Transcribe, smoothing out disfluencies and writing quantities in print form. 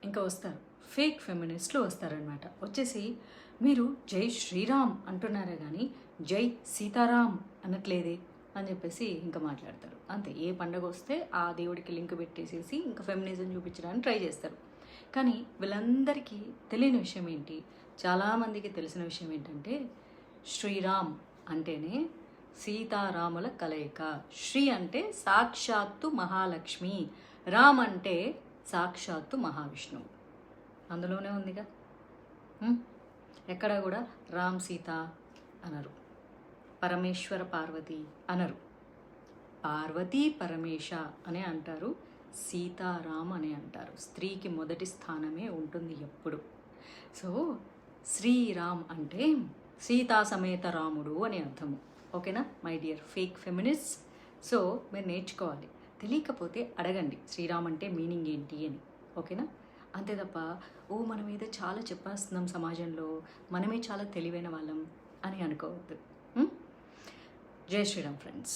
ఇంకా వస్తారు ఫేక్ ఫెమినిస్టులు వస్తారనమాట. వచ్చేసి మీరు జై శ్రీరామ్ అంటున్నారే కానీ జై సీతారాం అనట్లేదే అని చెప్పేసి ఇంకా మాట్లాడతారు. అంతే, ఏ పండగ వస్తే ఆ దేవుడికి లింక్ పెట్టేసేసి ఇంకా ఫెమినిజం చూపించడానికి ట్రై చేస్తారు. కానీ వీళ్ళందరికీ తెలియని విషయం ఏంటి, చాలామందికి తెలిసిన విషయం ఏంటంటే శ్రీరామ్ అంటేనే సీతారాముల కలయిక. శ్రీ అంటే సాక్షాత్తు మహాలక్ష్మి, రామ్ అంటే సాక్షాత్తు మహావిష్ణువు. అందులోనే ఉందిగా. ఎక్కడ కూడా రామ్ సీత అనరు, పరమేశ్వర పార్వతి అనరు, పార్వతీ పరమేశ అనే అంటారు, సీతారాం అని అంటారు. స్త్రీకి మొదటి స్థానమే ఉంటుంది ఎప్పుడు. సో శ్రీరామ్ అంటే సీతా సమేత రాముడు అని అర్థము. ఓకేనా my dear fake feminist? So మీరు నేర్చుకోవాలి, తెలియకపోతే అడగండి శ్రీరామ్ అంటే మీనింగ్ ఏంటి అని. ఓకేనా? అంతే తప్ప మనం ఏదో చాలా చెప్పేస్తున్నాం సమాజంలో, మనమే చాలా తెలివైన వాళ్ళం అని అనుకోవద్దు. జై శ్రీరామ్ ఫ్రెండ్స్.